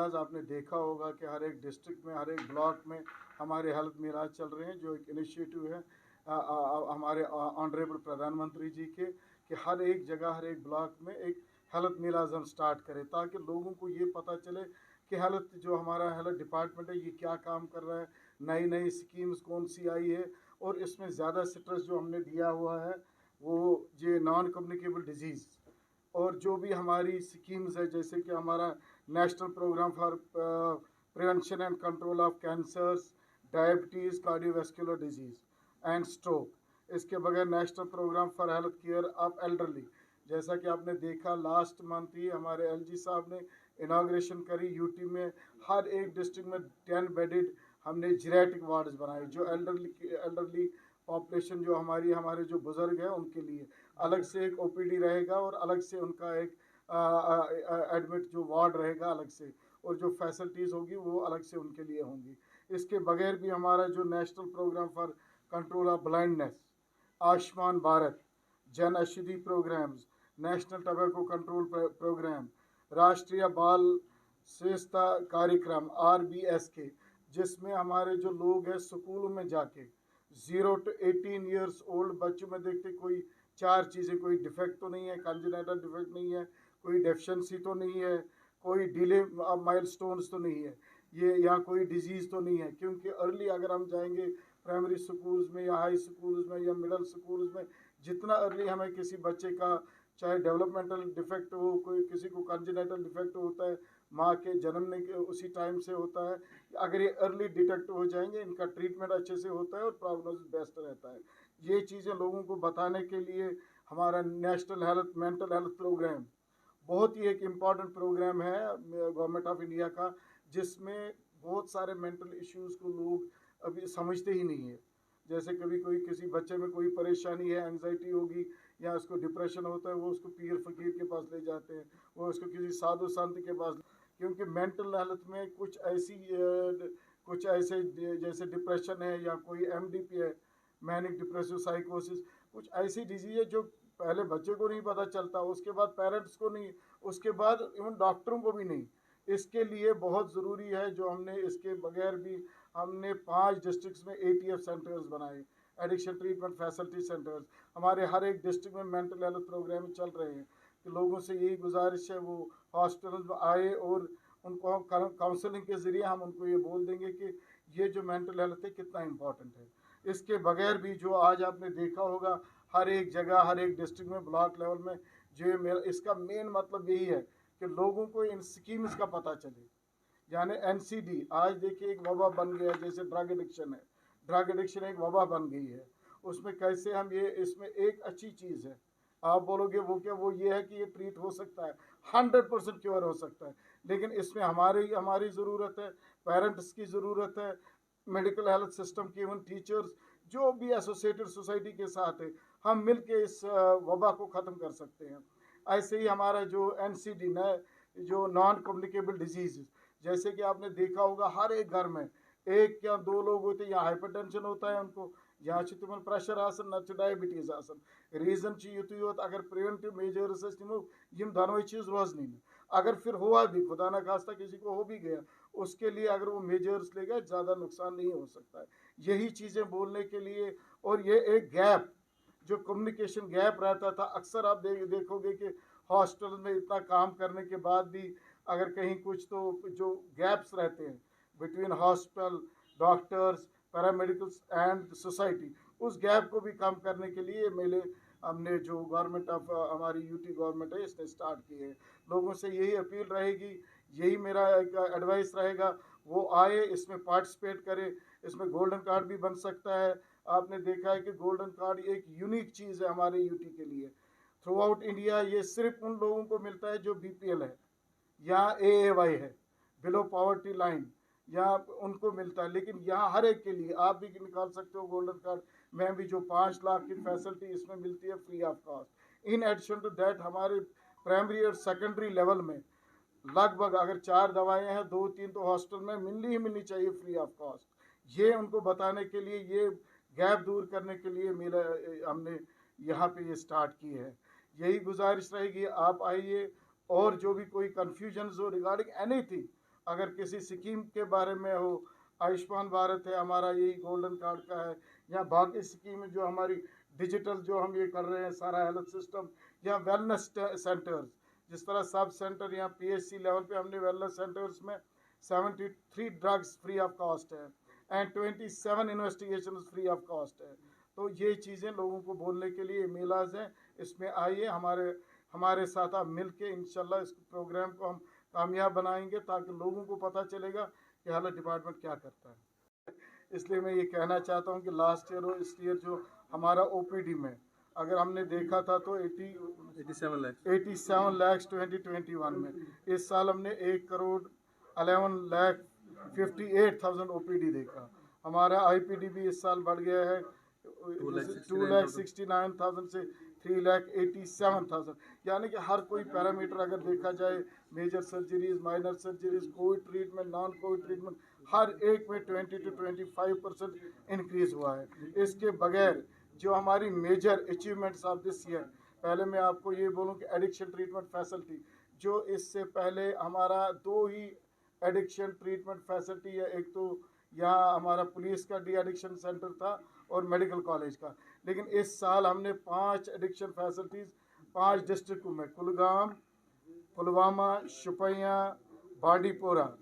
मेलाज आपने देखा होगा कि हर एक डिस्ट्रिक्ट में, हर एक ब्लॉक में हमारे हेल्थ मेलाज चल रहे हैं, जो एक इनिशिएटिव है हमारे ऑनरेबल प्रधानमंत्री जी के, कि हर एक जगह, हर एक ब्लॉक में एक हेल्थ मेलाज हम स्टार्ट करें, ताकि लोगों को ये पता चले कि हेल्थ जो हमारा हेल्थ डिपार्टमेंट है ये क्या काम कर रहा है, नई नई स्कीम्स कौन सी आई है, और इसमें ज़्यादा स्ट्रेस जो हमने दिया हुआ है वो ये नॉन कम्युनिकेबल डिजीज़, और जो भी हमारी स्कीम्स है, जैसे कि हमारा national programme for prevention and control of cancers, diabetes, cardiovascular disease and stroke, इसके बगैर national programme for health care of elderly, जैसा कि आपने देखा लास्ट मंथ ही हमारे एलजी साहब ने इनाग्रेशन करी यूटी में, हर एक डिस्ट्रिक्ट में 10 बेडेड हमने जीरेटिक वार्ड्स बनाए, जो एल्डरली पॉपुलेशन जो हमारे जो बुज़ुर्ग हैं उनके लिए अलग से एक ओपीडी रहेगा, और अलग से उनका एक एडमिट जो वार्ड रहेगा अलग से, और जो फैसिलिटीज़ होगी वो अलग से उनके लिए होंगी। इसके बगैर भी हमारा जो national programme for control of blindness, Ayushman Bharat, Jan Aushadhi programmes, national tobacco control programme, Rashtriya Bal स्वास्थ्य कार्यक्रम RBS के, जिसमें हमारे जो लोग हैं स्कूलों में जाके 0 to 18 ईयर्स ओल्ड बच्चों में देखते कोई चार चीज़ें, कोई डिफेक्ट तो नहीं है, कंजेनिटल डिफेक्ट नहीं है, कोई डेफिशिएंसी तो नहीं है, कोई डिले माइलस्टोन्स तो नहीं है, ये या कोई डिजीज़ तो नहीं है, क्योंकि अर्ली अगर हम जाएंगे प्राइमरी स्कूल्स में या हाई स्कूल्स में या मिडिल स्कूल्स में, जितना अर्ली हमें किसी बच्चे का चाहे डेवलपमेंटल डिफेक्ट हो, कोई किसी को कंजेनिटल डिफेक्ट होता है, माँ के जन्मने के उसी टाइम से होता है, अगर ये अर्ली डिटेक्ट हो जाएंगे इनका ट्रीटमेंट अच्छे से होता है और प्रोग्नोसिस बेस्ट रहता है। ये चीज़ें लोगों को बताने के लिए हमारा national health mental health programme बहुत ही एक इम्पॉर्टेंट प्रोग्राम है गवर्नमेंट ऑफ इंडिया का, जिसमें बहुत सारे मेंटल इश्यूज़ को लोग अभी समझते ही नहीं है। जैसे कभी कोई किसी बच्चे में कोई परेशानी है, एंग्जाइटी होगी या उसको डिप्रेशन होता है, वो उसको पीर फकीर के पास ले जाते हैं, वो उसको किसी साधु संत के पास, क्योंकि मेंटल हेल्थ में कुछ ऐसे जैसे डिप्रेशन है या कोई MDP है, मैनिक डिप्रेसिव साइकोसिस, कुछ ऐसी डिजीज है जो पहले बच्चे को नहीं पता चलता, उसके बाद पेरेंट्स को नहीं, उसके बाद इवन डॉक्टरों को भी नहीं। इसके लिए बहुत ज़रूरी है जो हमने इसके बगैर भी हमने 5 डिस्ट्रिक्ट्स में ATF सेंटर्स बनाए, एडिक्शन ट्रीटमेंट फैसिलिटी सेंटर्स, हमारे हर एक डिस्ट्रिक्ट में मेंटल हेल्थ प्रोग्राम चल रहे हैं। कि लोगों से यही गुजारिश है वो हॉस्पिटल में आए, और उनको काउंसलिंग के ज़रिए हम उनको ये बोल देंगे कि ये जो मेंटल हेल्थ है कितना इम्पोर्टेंट है। इसके बगैर भी जो आज आपने देखा होगा हर एक जगह, हर एक डिस्ट्रिक्ट में, ब्लॉक लेवल में, जो मेरा इसका मेन मतलब यही है कि लोगों को इन स्कीम्स का पता चले। यानी NCD आज देखिए एक वबा बन गया, जैसे ड्रग एडिक्शन है, ड्रग एडिक्शन एक वबा बन गई है। उसमें कैसे हम ये, इसमें एक अच्छी चीज़ है, आप बोलोगे वो क्या, वो ये है कि ये ट्रीट हो सकता है, 100% क्योर हो सकता है, लेकिन इसमें हमारी ज़रूरत है, पेरेंट्स की ज़रूरत है, मेडिकल हेल्थ सिस्टम की, इवन टीचर्स जो भी एसोसिएटेड सोसाइटी के साथ है, हम मिल के इस वबा को ख़त्म कर सकते हैं। ऐसे ही हमारा जो NCD न, जो नॉन कम्युनिकेबल डिजीज़, जैसे कि आपने देखा होगा हर एक घर में एक या दो लोग होते हैं, या हाइपरटेंशन होता है उनको, या तुम प्रेशर आसन न डायबिटीज आसन, रीजन युत अगर प्रिवेंटिव मेजर्स निमो यम दोनों चीज़ रोजनी, अगर फिर हुआ भी खुदा न खास्ता किसी को हो भी गया, उसके लिए अगर वो मेजर्स लेगा ज़्यादा नुकसान नहीं हो सकता है। यही चीज़ें बोलने के लिए, और ये एक गैप जो कम्युनिकेशन गैप रहता था, अक्सर आप देखोगे कि हॉस्टल में इतना काम करने के बाद भी अगर कहीं कुछ तो जो गैप्स रहते हैं between hospital, doctors, paramedicals and society, उस गैप को भी कम करने के लिए मेले हमने जो गवर्नमेंट ऑफ हमारी यूटी गवर्नमेंट है इसने स्टार्ट किए हैं। लोगों से यही अपील रहेगी, यही मेरा एक एडवाइस रहेगा, वो आए, इसमें पार्टिसिपेट करे। इसमें गोल्डन कार्ड भी बन सकता है। आपने देखा है कि गोल्डन कार्ड एक यूनिक चीज़ है हमारे यूटी के लिए। थ्रू आउट इंडिया ये सिर्फ उन लोगों को मिलता है जो BPL है या AAY है, बिलो पॉवर्टी लाइन, या उनको मिलता है, लेकिन यहाँ हर एक के लिए आप भी निकाल सकते हो गोल्डन कार्ड में भी, जो 5 लाख की फैसिलिटी इसमें मिलती है free of cost. In addition to that हमारे प्राइमरी और सेकेंडरी लेवल में लगभग अगर 4 दवाएं हैं, 2-3 तो हॉस्टल में मिलनी ही मिलनी चाहिए फ्री ऑफ कॉस्ट। ये उनको बताने के लिए, ये गैप दूर करने के लिए मेरा हमने यहाँ पे ये स्टार्ट की है। यही गुजारिश रहेगी, आप आइए, और जो भी कोई कन्फ्यूजन हो रिगार्डिंग एनीथिंग, अगर किसी स्कीम के बारे में हो, आयुष्मान भारत है हमारा, यही गोल्डन कार्ड का है, या बाकी स्कीम जो हमारी डिजिटल जो हम ये कर रहे हैं सारा हेल्थ सिस्टम, या वेलनेस सेंटर्स, जिस तरह सब सेंटर या पीएचसी लेवल पे हमने वेलनेस सेंटर्स में 73 ड्रग्स फ्री ऑफ कॉस्ट है and 27 investigation free of cost है। तो ये चीज़ें लोगों को बोलने के लिए मेलाज हैं, इसमें आइए हमारे साथ आप मिल के इंशाल्लाह इस प्रोग्राम को हम कामयाब बनाएंगे, ताकि लोगों को पता चलेगा कि हेल्थ डिपार्टमेंट क्या करता है। इसलिए मैं ये कहना चाहता हूँ कि लास्ट ईयर और इस ईयर जो हमारा ओपीडी में अगर हमने देखा था तो 87 लैक्स 2021 में, इस साल हमने 1,11,58,000 ओपीडी देखा। हमारा आईपीडी भी इस साल बढ़ गया है 2,69,000 से 3,87,000, यानी कि हर कोई पैरामीटर अगर देखा जाए, major surgeries, minor surgeries, covid treatment, non covid treatment, हर एक में 20 to 25% इंक्रीज हुआ है। इसके बगैर जो हमारी major achievements of this year, पहले मैं आपको ये बोलूँ कि एडिक्शन ट्रीटमेंट फैसिलिटी, जो इससे पहले हमारा 2 ही एडिक्शन ट्रीटमेंट फैसिलिटी है, एक तो यहाँ हमारा पुलिस का डी एडिक्शन सेंटर था और मेडिकल कॉलेज का, लेकिन इस साल हमने 5 एडिक्शन फैसिलिटीज़ 5 डिस्ट्रिक्टों में, कुलगाम, पुलवामा, शुपियाँ, बांडीपोरा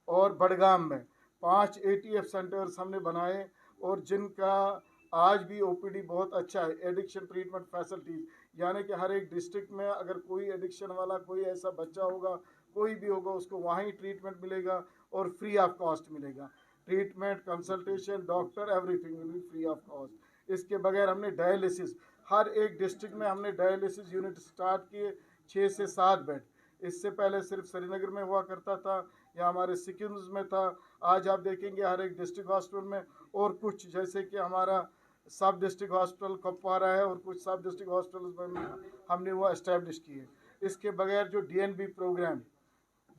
और बडगाम में 5 एटीएफ सेंटर्स हमने बनाए, और जिनका आज भी ओपीडी बहुत अच्छा है। एडिक्शन ट्रीटमेंट फैसिलिटीज़, यानी कि हर एक डिस्ट्रिक्ट में अगर कोई एडिक्शन वाला कोई ऐसा बच्चा होगा, कोई भी होगा, उसको वहीं ट्रीटमेंट मिलेगा और फ्री ऑफ कॉस्ट मिलेगा। Treatment, consultation, doctor, everything will be free of cost. इसके बगैर हमने डायलिसिस, हर एक डिस्ट्रिक्ट में हमने डायलिसिस यूनिट स्टार्ट किए, 6 से 7 बेड। इससे पहले सिर्फ श्रीनगर में हुआ करता था या हमारे सिक्किम में था, आज आप देखेंगे हर एक डिस्ट्रिक्ट हॉस्पिटल में, और कुछ जैसे कि हमारा सब डिस्ट्रिक्ट हॉस्पिटल कुपवारा है और कुछ सब डिस्ट्रिक्ट हॉस्पिटल में हमने वो इस्टेब्लिश किए। इसके बगैर जो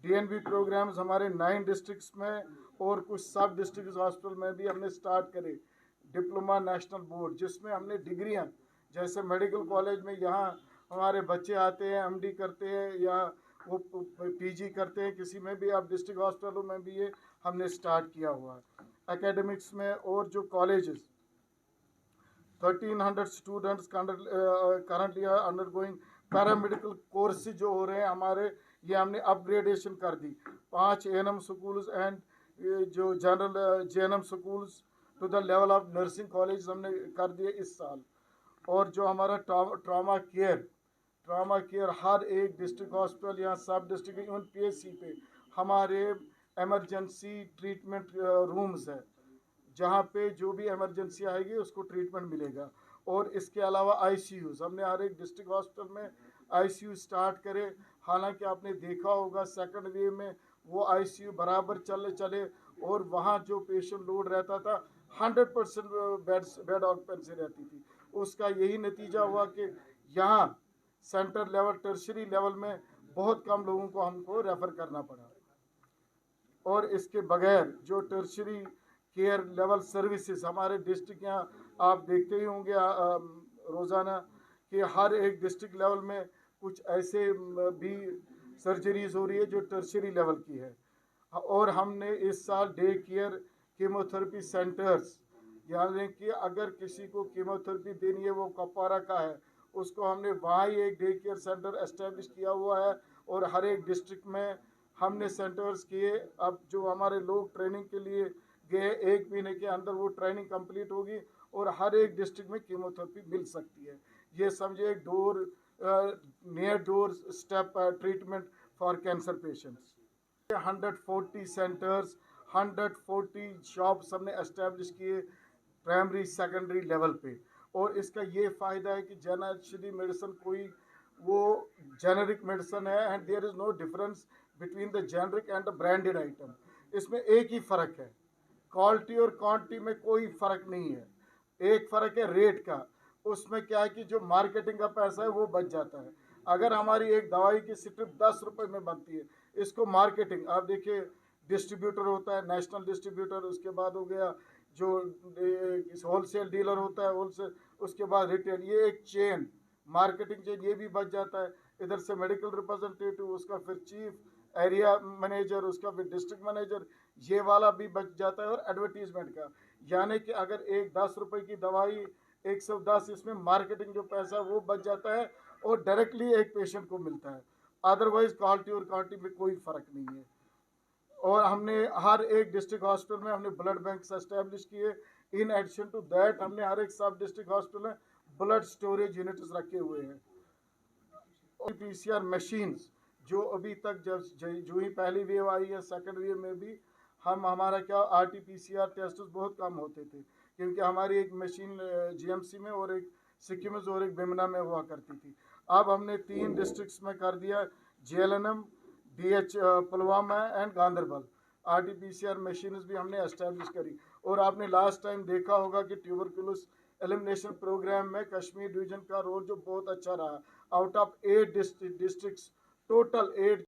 डीएनबी प्रोग्राम्स हमारे 9 डिस्ट्रिक्ट्स में और कुछ सब डिस्ट्रिक्ट हॉस्पिटल में भी हमने स्टार्ट करे। डिप्लोमा नेशनल बोर्ड, जिसमें हमने डिग्रियां, जैसे मेडिकल कॉलेज में यहाँ हमारे बच्चे आते हैं, एमडी करते हैं या वो पीजी करते हैं, किसी में भी आप डिस्ट्रिक्ट हॉस्पिटलों में भी ये हमने स्टार्ट किया हुआ है। एकेडमिक्स में और जो colleges 1300 students currently undergoing paramedical course जो हो रहे हैं हमारे, ये हमने अपग्रेडेशन कर दी। 5 एएनएम स्कूल्स एंड जो general GNM schools to the level of nursing college हमने कर दिए इस साल। और जो हमारा ट्रॉमा केयर हर एक डिस्ट्रिक्ट हॉस्पिटल या सब डिस्ट्रिक्ट इवन पीएचसी पे हमारे एमरजेंसी ट्रीटमेंट रूम्स है, जहाँ पे जो भी इमरजेंसी आएगी उसको ट्रीटमेंट मिलेगा। और इसके अलावा आईसीयूज़ हमने हर एक डिस्ट्रिक्ट हॉस्पिटल में आईसीयू स्टार्ट करे। हालांकि आपने देखा होगा सेकंड वेव में वो आईसीयू बराबर चले और वहाँ जो पेशेंट लोड रहता था 100% बेड ऑक्यूपेंसी रहती थी। उसका यही नतीजा हुआ कि यहाँ सेंटर लेवल, टर्शरी लेवल में बहुत कम लोगों को हमको रेफ़र करना पड़ा। और इसके बगैर जो टर्शरी केयर लेवल सर्विसेज हमारे डिस्ट्रिक्ट, यहाँ आप देखते ही होंगे रोज़ाना कि हर एक डिस्ट्रिक्ट लेवल में कुछ ऐसे भी सर्जरीज हो रही है जो टर्शरी लेवल की है। और हमने इस साल डे केयर कीमोथेरेपी सेंटर्स, यानी कि अगर किसी को कीमोथेरेपी देनी है, वो कुपवारा का है, उसको हमने वहाँ ही एक डे केयर सेंटर एस्टेब्लिश किया हुआ है। और हर एक डिस्ट्रिक्ट में हमने सेंटर्स किए। अब जो हमारे लोग ट्रेनिंग के लिए गए, 1 महीने के अंदर वो ट्रेनिंग कंप्लीट होगी और हर एक डिस्ट्रिक्ट में कीमोथेरेपी मिल सकती है। ये समझे एक near door step treatment for cancer patients. 140 centres, 140 shops हमने एस्टेब्लिश किए प्राइमरी सेकेंडरी लेवल पे। और इसका ये फ़ायदा है कि जन औषधि मेडिसिन कोई वो जेनरिक मेडिसिन है and there is no difference between the generic and the branded item. इसमें एक ही फ़र्क है, क्वालिटी और क्वांटिटी में कोई फ़र्क नहीं है। एक फ़र्क है रेट का, उसमें क्या है कि जो मार्केटिंग का पैसा है वो बच जाता है। अगर हमारी एक दवाई की सिर्फ 10 रुपये में बनती है, इसको मार्केटिंग, आप देखिए डिस्ट्रीब्यूटर होता है, नेशनल डिस्ट्रीब्यूटर, उसके बाद हो गया जो होलसेल डीलर होता है होलसेल, उसके बाद रिटेल, ये एक चेन, मार्केटिंग चेन, ये भी बच जाता है। इधर से मेडिकल रिप्रेजेंटेटिव, उसका फिर चीफ एरिया मैनेजर, उसका फिर डिस्ट्रिक्ट मैनेजर, ये वाला भी बच जाता है। और एडवर्टीजमेंट का, यानी कि अगर एक 10 रुपए की दवाई 110, इसमें मार्केटिंग जो पैसा वो बच जाता है और डायरेक्टली एक पेशेंट को मिलता है। अदरवाइज क्वालिटी और क्वांटिटी में कोई फ़र्क नहीं है। और हमने हर एक डिस्ट्रिक्ट हॉस्पिटल में हमने ब्लड बैंक एस्टेब्लिश किए। इन एडिशन टू दैट हमने हर एक सब डिस्ट्रिक्ट हॉस्पिटल में ब्लड स्टोरेज यूनिट्स रखे हुए हैं। पीसीआर मशीन्स जो अभी तक जो ही पहली वेव आई है, सेकंड वेव में भी हमारा क्या आरटीपीसीआर टेस्ट बहुत कम होते थे, क्योंकि हमारी एक मशीन जीएमसी में और एक सिक्किम में और एक बिमना में हुआ करती थी। अब हमने 3 डिस्ट्रिक्ट्स में कर दिया, JLNM, DH Pulwama and Ganderbal. RTPCR machines भी हमने एस्टेब्लिश करी। और आपने लास्ट टाइम देखा होगा कि ट्यूबरकुलोस एलिमिनेशन प्रोग्राम में कश्मीर डिवीजन का रोल जो बहुत अच्छा रहा। Out of 8 districts, total 8